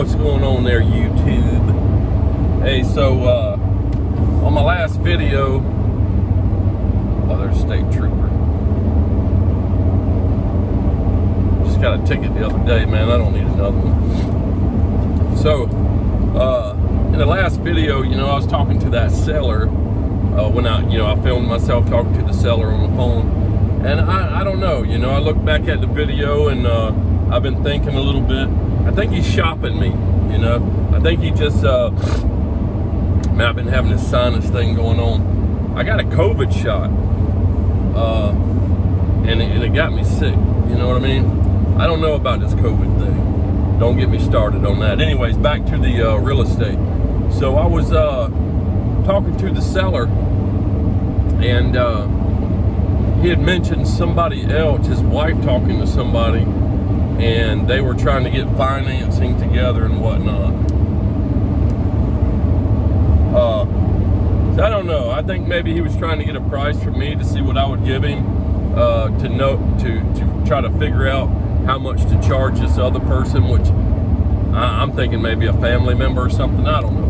What's going on there, YouTube? Hey, so on my last video, oh, there's a state trooper. Just got a ticket the other day, man. I don't need another one. So in the last video, I was talking to that seller when I filmed myself talking to the seller on the phone, and I don't know, I look back at the video and I've been thinking a little bit. I think he's shopping me, I think he just man, I've been having this sinus thing going on. I got a COVID shot, and it got me sick, you know what I mean? I don't know about this COVID thing. Don't get me started on that. Anyways, back to the real estate. So I was talking to the seller, and he had mentioned somebody else, his wife talking to somebody, and they were trying to get financing together and whatnot. So I don't know. I think maybe he was trying to get a price from me to see what I would give him, to try to figure out how much to charge this other person, which I'm thinking maybe a family member or something. I don't know.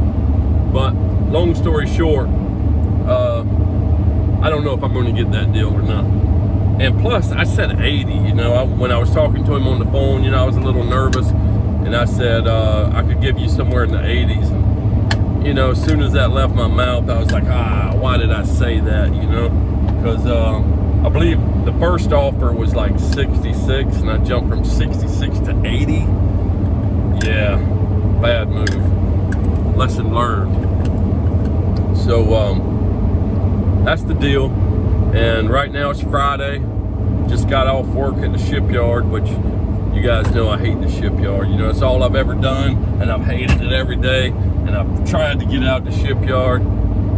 But long story short, I don't know if I'm going to get that deal or not. And plus, I said 80. When I was talking to him on the phone, I was a little nervous, and I said I could give you somewhere in the 80s. And, as soon as that left my mouth, I was like, why did I say that? Because I believe the first offer was like 66, and I jumped from 66 to 80. Yeah, bad move. Lesson learned. So that's the deal. And right now it's Friday. Just got off work at the shipyard, which you guys know I hate the shipyard. It's all I've ever done, and I've hated it every day. And I've tried to get out the shipyard,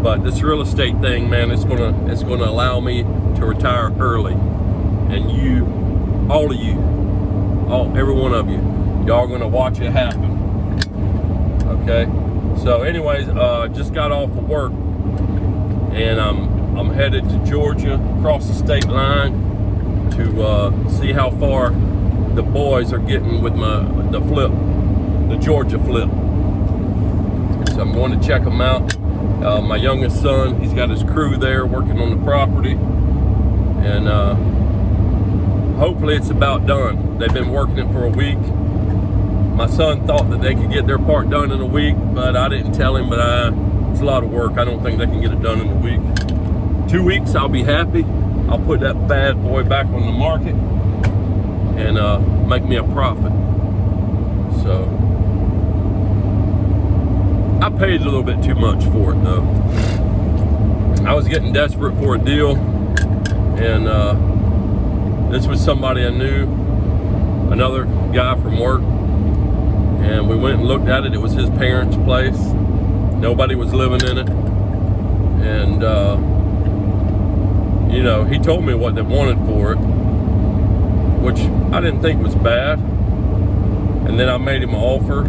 but this real estate thing, man, it's gonna allow me to retire early. And every one of y'all gonna watch it happen. Okay. So, anyways, just got off of work, and I'm headed to Georgia, across the state line, to see how far the boys are getting with the Georgia flip. So I'm going to check them out. My youngest son, he's got his crew there working on the property, and hopefully it's about done. They've been working it for a week. My son thought that they could get their part done in a week, but I didn't tell him, but it's a lot of work. I don't think they can get it done in a week. 2 weeks, I'll be happy. I'll put that bad boy back on the market and make me a profit. So I paid a little bit too much for it, though. I was getting desperate for a deal, and this was somebody I knew, another guy from work, and we went and looked at it. It was his parents' place. Nobody was living in it, and he told me what they wanted for it, which I didn't think was bad. And then I made him an offer,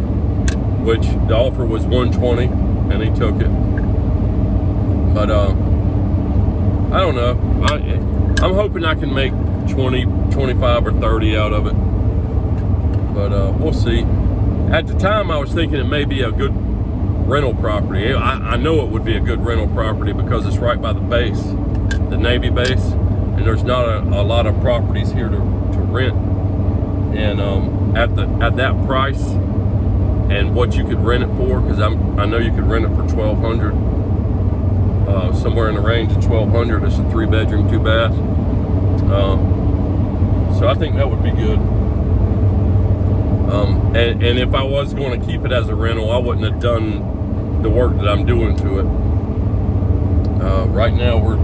which the offer was $120, and he took it. But I don't know. I'm hoping I can make 20, 25, or 30 out of it. But we'll see. At the time, I was thinking it may be a good rental property. I know it would be a good rental property because it's right by the base, the Navy base, and there's not a lot of properties here to rent. And at that price, and what you could rent it for, because I know you could rent it for $1,200, somewhere in the range of $1,200. It's a 3-bedroom, 2-bath. So I think that would be good. And if I was going to keep it as a rental, I wouldn't have done the work that I'm doing to it. Right now we're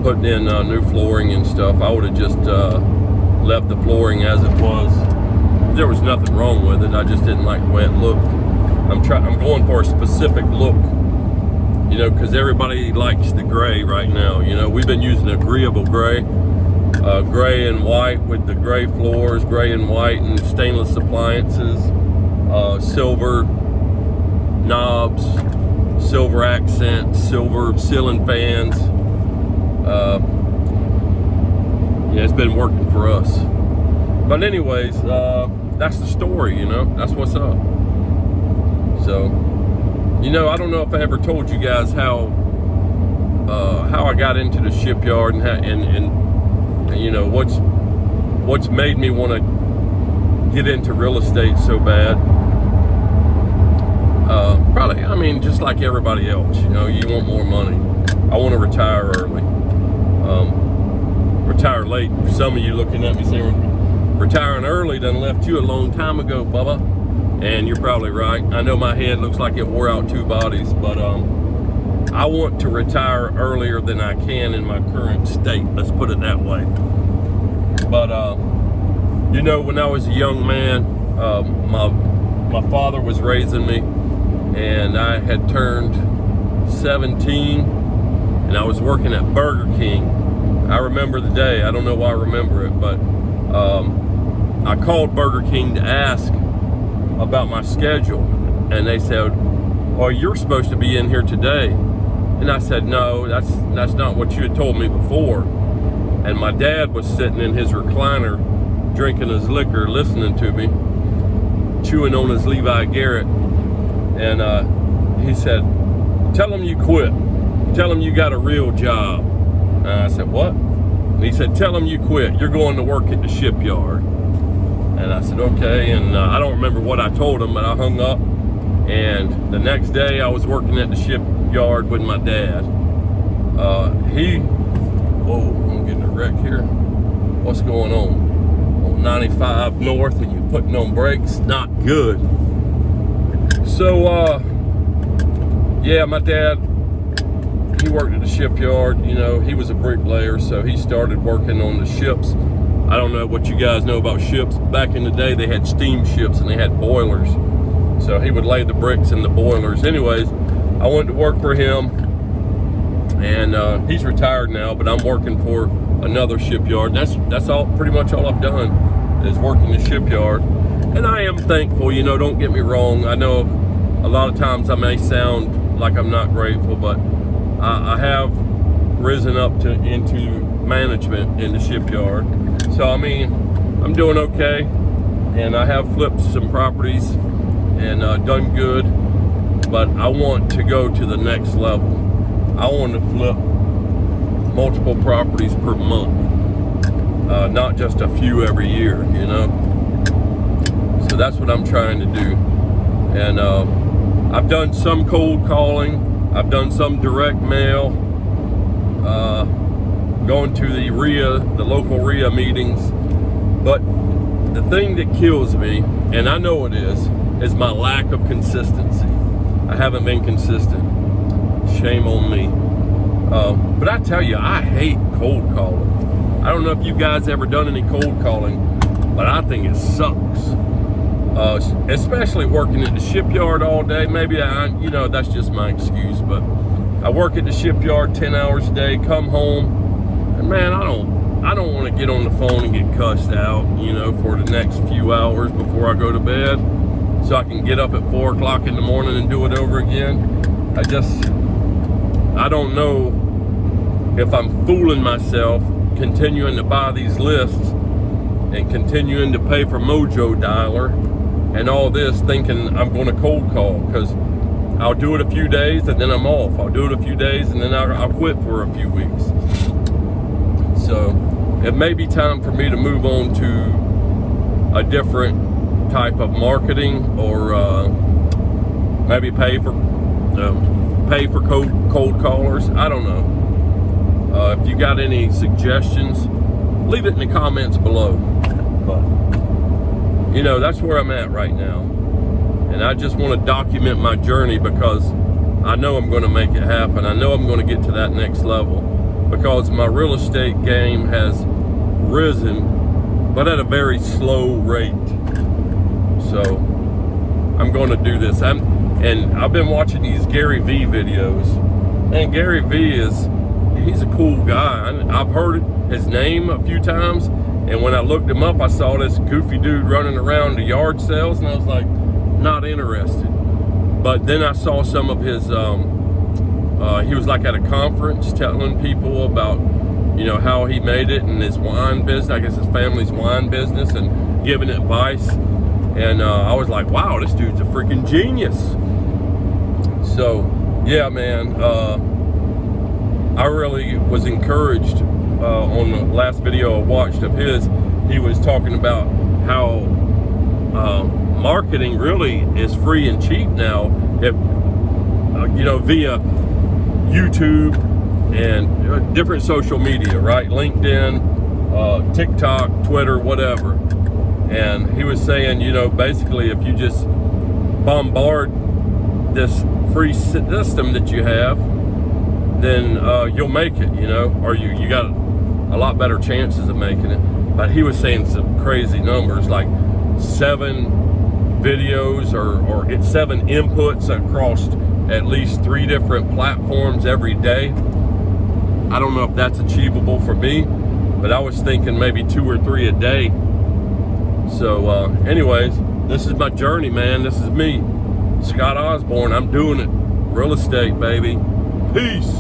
putting in new flooring and stuff. I would have just left the flooring as it was. There was nothing wrong with it. I just didn't like the way it looked. I'm going for a specific look, because everybody likes the gray right now. We've been using agreeable gray, gray and white with the gray floors, gray and white, and stainless appliances, silver knobs, silver accents, silver ceiling fans. Yeah, it's been working for us. But anyways, that's the story, you know. That's what's up. So, you know, I don't know if I ever told you guys how I got into the shipyard and you know what's made me want to get into real estate so bad. Probably, I mean, just like everybody else, you know, you want more money. I want to retire early. Retire late. Some of you looking at me saying retiring early done left you a long time ago, Bubba. And you're probably right. I know my head looks like it wore out 2 bodies, but I want to retire earlier than I can in my current state. Let's put it that way. But you know, when I was a young man, my father was raising me, and I had turned 17, and I was working at Burger King. I remember the day. I don't know why I remember it, but I called Burger King to ask about my schedule, and they said, "Oh, you're supposed to be in here today." And I said, "No, that's not what you had told me before." And my dad was sitting in his recliner, drinking his liquor, listening to me, chewing on his Levi Garrett. And he said, "Tell him you quit. Tell him you got a real job." And I said, "What?" And he said, "Tell him you quit. You're going to work at the shipyard." And I said, "Okay." And I don't remember what I told him, but I hung up. And the next day I was working at the shipyard with my dad. Whoa, I'm getting a wreck here. What's going on? On 95 north, and you're putting on brakes? Not good. So, yeah, my dad, he worked at the shipyard. You know, he was a bricklayer, so he started working on the ships. I don't know what you guys know about ships. Back in the day, they had steamships and they had boilers. So he would lay the bricks in the boilers. Anyways, I went to work for him, and he's retired now, but I'm working for another shipyard. That's all, pretty much all I've done is working the shipyard. And I am thankful, you know, don't get me wrong. I know a lot of times I may sound like I'm not grateful, but I have risen up into management in the shipyard. So, I mean, I'm doing okay, and I have flipped some properties and done good, but I want to go to the next level. I want to flip multiple properties per month, not just a few every year, you know. So that's what I'm trying to do. And I've done some cold calling, I've done some direct mail, going to the local RIA meetings. But the thing that kills me, and I know it is my lack of consistency. I haven't been consistent. Shame on me. But I tell you, I hate cold calling. I don't know if you guys ever done any cold calling, but I think it sucks. Especially working at the shipyard all day. Maybe you know, that's just my excuse, but I work at the shipyard 10 hours a day, come home, and man, I don't want to get on the phone and get cussed out, you know, for the next few hours before I go to bed, so I can get up at 4 o'clock in the morning and do it over again. I don't know if I'm fooling myself continuing to buy these lists and continuing to pay for Mojo Dialer and all this, thinking I'm going to cold call, because I'll do it a few days and then I'm off. I'll do it a few days and then I'll quit for a few weeks. So it may be time for me to move on to a different type of marketing, or maybe pay for cold callers. I don't know. If you got any suggestions, leave it in the comments below. But you know, that's where I'm at right now, and I just want to document my journey, because I know I'm going to make it happen. I know I'm going to get to that next level, because my real estate game has risen, but at a very slow rate. So I'm going to do this. And I've been watching these Gary V videos, and Gary V he's a cool guy. I've heard his name a few times, and when I looked him up, I saw this goofy dude running around the yard sales, and I was like, not interested. But then I saw some of his, he was like at a conference telling people about you know, how he made it in his wine business, I guess his family's wine business, and giving advice. And I was like, wow, this dude's a freaking genius. So, yeah, man, I really was encouraged on the last video I watched of his. He was talking about how marketing really is free and cheap now, if you know, via YouTube and different social media, right? LinkedIn, TikTok, Twitter, whatever. And he was saying, you know, basically if you just bombard this free system that you have, then you'll make it, you know, or you got a lot better chances of making it. But he was saying some crazy numbers, like 7 videos or 7 inputs across at least 3 different platforms every day. I don't know if that's achievable for me, but I was thinking maybe 2 or 3 a day. So anyways, this is my journey, man. This is me, Scott Osborne. I'm doing it. Real estate, baby. Peace.